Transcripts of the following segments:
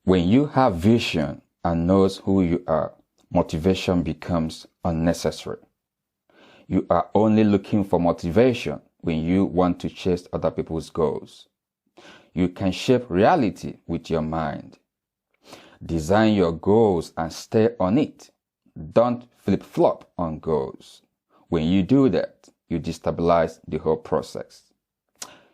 When you have vision and knows who you are, motivation becomes unnecessary. You are only looking for motivation when you want to chase other people's goals. You can shape reality with your mind. Design your goals and stay on it. Don't flip-flop on goals. When you do that, you destabilize the whole process.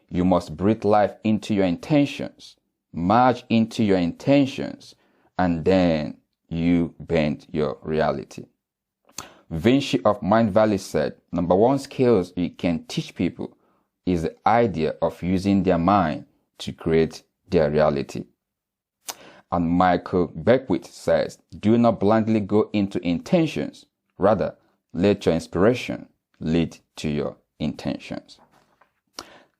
You must breathe life into your intentions, merge into your intentions, and then you bend your reality. Vinci of Mind Valley said, number one skills you can teach people is the idea of using their mind to create their reality. And Michael Beckwith says, do not blindly go into intentions. Rather, let your inspiration lead to your intentions.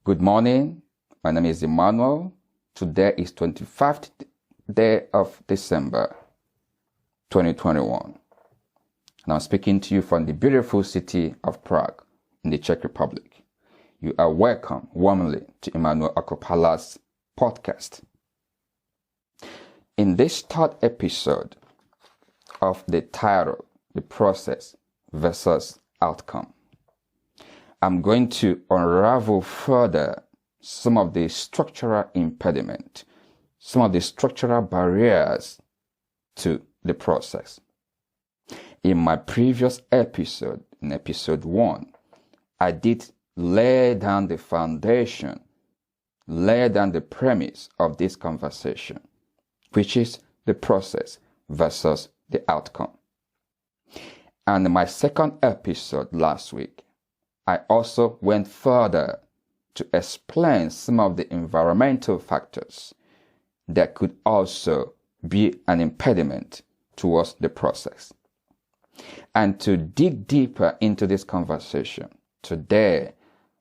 Good morning. My name is Emmanuel. Today is 25th day of December, 2021. And I'm speaking to you from the beautiful city of Prague in the Czech Republic. You are welcome warmly to Emmanuel Akopala's podcast. In this third episode of the title, The Process versus Outcome, I'm going to unravel further some of the structural impediment, some of the structural barriers to the process. In my previous episode, in episode 1, I did lay down the foundation, lay down the premise of this conversation, which is the process versus the outcome. And in my second episode last week, I also went further to explain some of the environmental factors that could also be an impediment towards the process. And to dig deeper into this conversation, today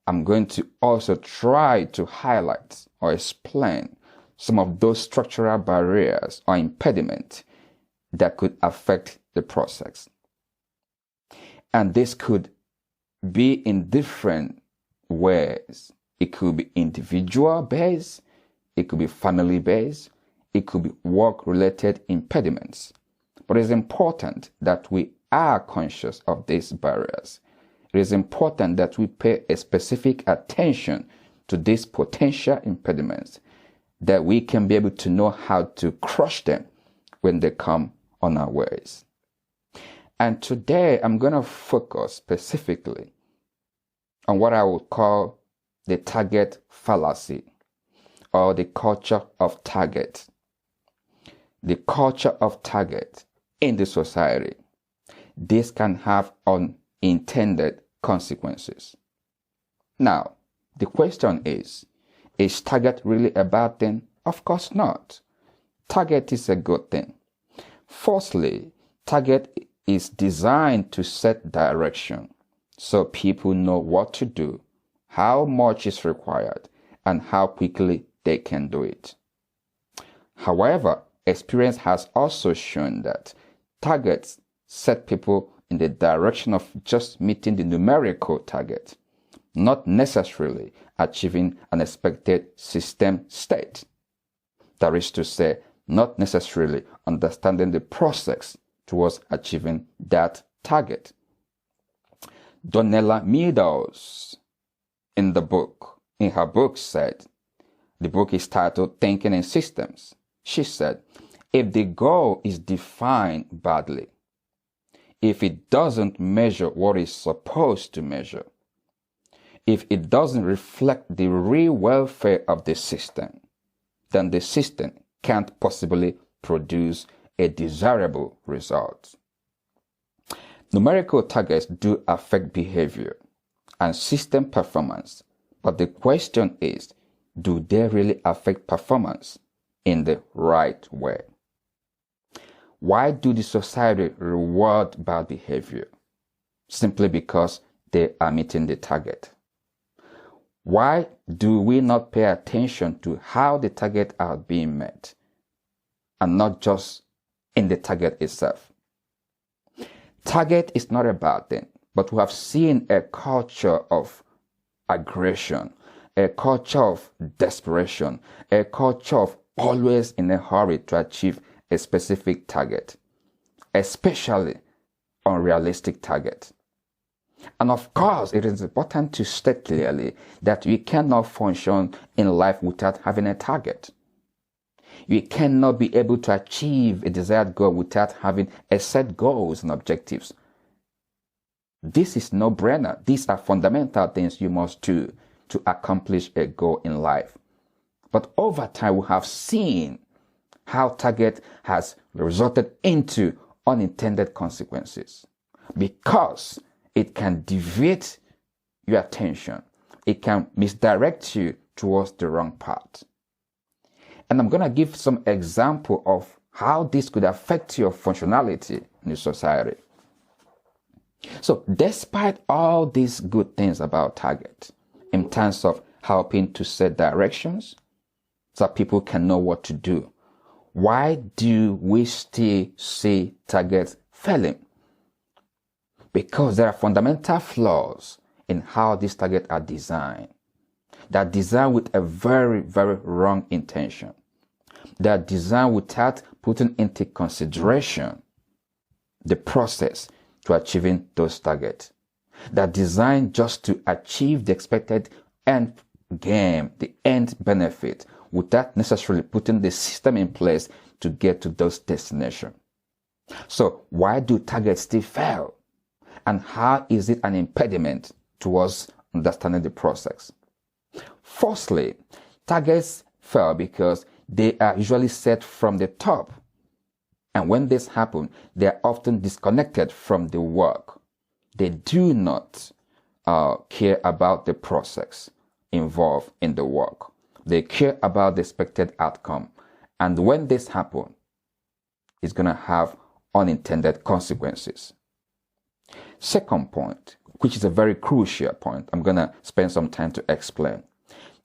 I'm going to also try to highlight or explain some of those structural barriers or impediments that could affect the process. And this could be in different ways. It could be individual based, it could be family based, it could be work related impediments. But it's important that we are conscious of these barriers. It is important that we pay a specific attention to these potential impediments, that we can be able to know how to crush them when they come on our ways. And today I'm going to focus specifically on what I would call the target fallacy, or the culture of target. The culture of target in the society. This can have unintended consequences. Now, the question is target really a bad thing? Of course not. Target is a good thing. Firstly, target is designed to set direction so people know what to do, how much is required, and how quickly they can do it. However, experience has also shown that targets set people in the direction of just meeting the numerical target, not necessarily achieving an expected system state. That is to say, not necessarily understanding the process towards achieving that target. Donella Meadows, in her book said, the book is titled Thinking in Systems. She said, if the goal is defined badly, if it doesn't measure what it's supposed to measure, if it doesn't reflect the real welfare of the system, then the system can't possibly produce a desirable result. Numerical targets do affect behavior and system performance, but the question is, do they really affect performance in the right way? Why do the society reward bad behavior? Simply because they are meeting the target. Why do we not pay attention to how the targets are being met and not just in the target itself? Target is not a bad thing, but we have seen a culture of aggression, a culture of desperation, a culture of always in a hurry to achieve a specific target, especially unrealistic target. And of course, it is important to state clearly that we cannot function in life without having a target. You cannot be able to achieve a desired goal without having a set goals and objectives. This is no-brainer. These are fundamental things you must do to accomplish a goal in life. But over time, we have seen how target has resulted into unintended consequences because it can deviate your attention. It can misdirect you towards the wrong path. And I'm going to give some example of how this could affect your functionality in the society. So despite all these good things about target, in terms of helping to set directions so people can know what to do, why do we still see targets failing? Because there are fundamental flaws in how these targets are designed. They are designed with a very, very wrong intention. They are designed without putting into consideration the process to achieving those targets. They are designed just to achieve the expected end game, the end benefit, without necessarily putting the system in place to get to those destinations. So why do targets still fail? And how is it an impediment towards understanding the process? Firstly, targets fail because they are usually set from the top. And when this happens, they are often disconnected from the work. They do not care about the process involved in the work. They care about the expected outcome. And when this happens, it's going to have unintended consequences. Second point, which is a very crucial point, I'm going to spend some time to explain.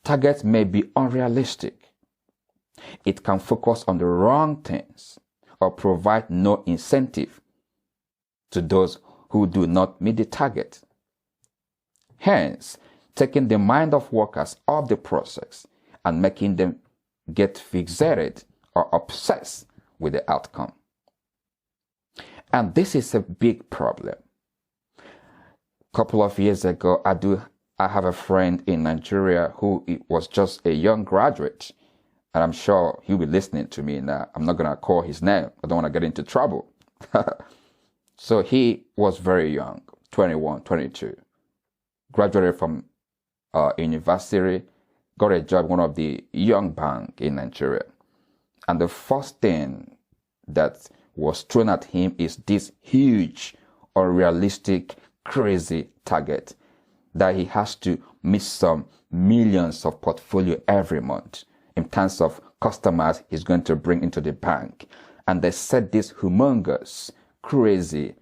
Targets may be unrealistic. It can focus on the wrong things or provide no incentive to those who do not meet the target. Hence, taking the mind of workers off the process and making them get fixated or obsessed with the outcome. And this is a big problem. A couple of years ago, I have a friend in Nigeria who was just a young graduate. And I'm sure he'll be listening to me now. I'm not going to call his name. I don't want to get into trouble. So he was very young, 21, 22. Graduated from university, got a job in one of the young banks in Nigeria. And the first thing that was thrown at him is this huge, unrealistic, crazy target that he has to meet some millions of portfolio every month in terms of customers he's going to bring into the bank. And they set this humongous, crazy,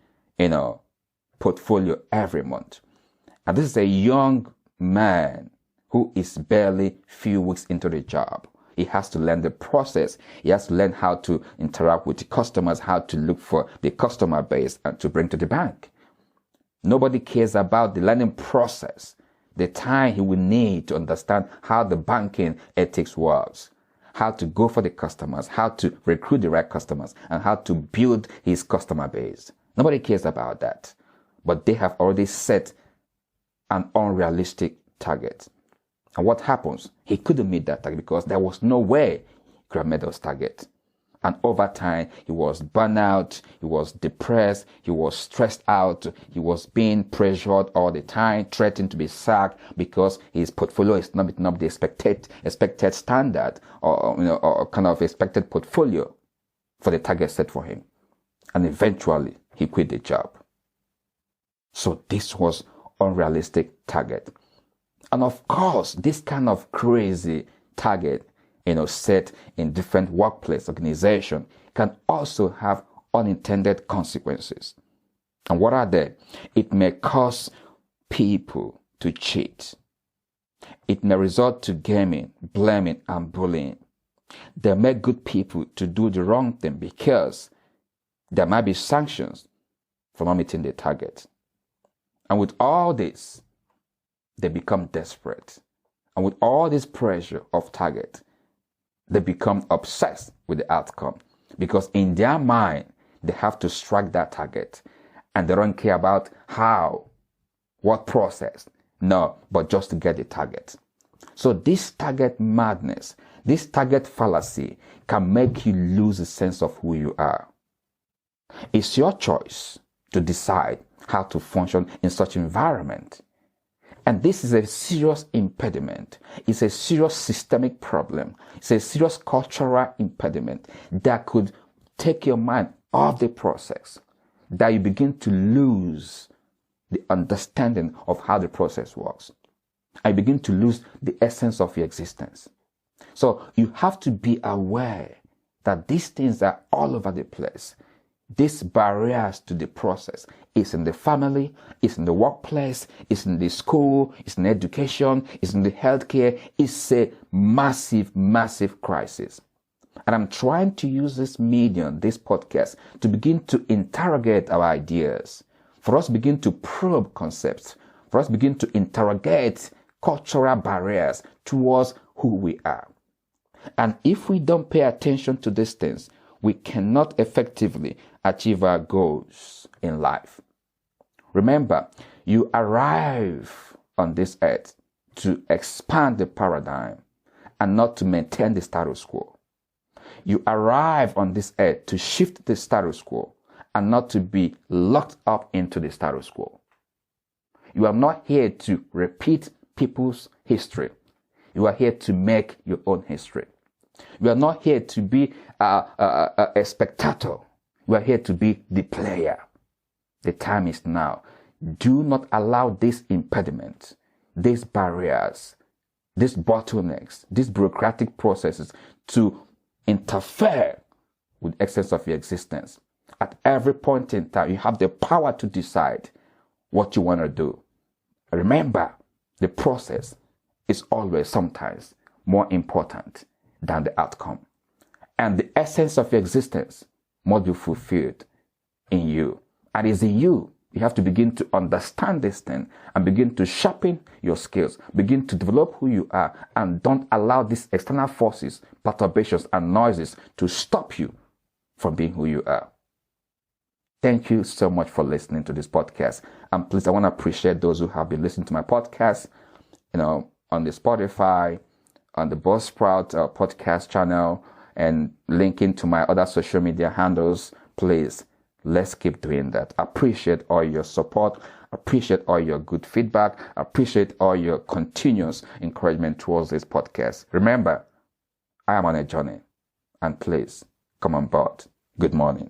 portfolio every month. And this is a young man who is barely few weeks into the job. He has to learn the process. He has to learn how to interact with the customers, how to look for the customer base and to bring to the bank. Nobody cares about the learning process, the time he will need to understand how the banking ethics works, how to go for the customers, how to recruit the right customers, and how to build his customer base. Nobody cares about that. But they have already set an unrealistic target. And what happens? He couldn't meet that target because there was no way he could have met those targets. And over time, he was burnt out, he was depressed, he was stressed out, he was being pressured all the time, threatened to be sacked because his portfolio is not meeting up the expected standard or kind of expected portfolio for the target set for him. And eventually, he quit the job. So this was unrealistic target. And of course, this kind of crazy target set in different workplace organizations can also have unintended consequences. And what are they? It may cause people to cheat. It may result to gaming, blaming, and bullying. They make good people to do the wrong thing because there might be sanctions for not meeting the target. And with all this, they become desperate. And with all this pressure of target, They become obsessed with the outcome because in their mind, they have to strike that target and they don't care about how, what process. No, but just to get the target. So this target madness, this target fallacy can make you lose a sense of who you are. It's your choice to decide how to function in such environment. And this is a serious impediment. It's a serious systemic problem. It's a serious cultural impediment that could take your mind off the process, that you begin to lose the understanding of how the process works. I begin to lose the essence of your existence. So you have to be aware that these things are all over the place. These barriers to the process is in the family, it's in the workplace, it's in the school, it's in education, it's in the healthcare. It's a massive, massive crisis. And I'm trying to use this medium, this podcast, to begin to interrogate our ideas, for us to begin to probe concepts, for us to begin to interrogate cultural barriers towards who we are. And if we don't pay attention to these things, we cannot effectively achieve our goals in life. Remember, you arrive on this earth to expand the paradigm and not to maintain the status quo. You arrive on this earth to shift the status quo and not to be locked up into the status quo. You are not here to repeat people's history. You are here to make your own history. You are not here to be a spectator. You are here to be the player. The time is now. Do not allow this impediment, these barriers, these bottlenecks, these bureaucratic processes to interfere with the essence of your existence. At every point in time, you have the power to decide what you want to do. Remember, the process is always sometimes more important than the outcome. And the essence of your existence must be fulfilled in you. And it's in you. You have to begin to understand this thing and begin to sharpen your skills, begin to develop who you are, and don't allow these external forces, perturbations, and noises to stop you from being who you are. Thank you so much for listening to this podcast. And please, I want to appreciate those who have been listening to my podcast, on the Spotify, on the Buzzsprout podcast channel, and linking to my other social media handles. Please, let's keep doing that. Appreciate all your support. Appreciate all your good feedback. Appreciate all your continuous encouragement towards this podcast. Remember, I am on a journey. And please, come on board. Good morning.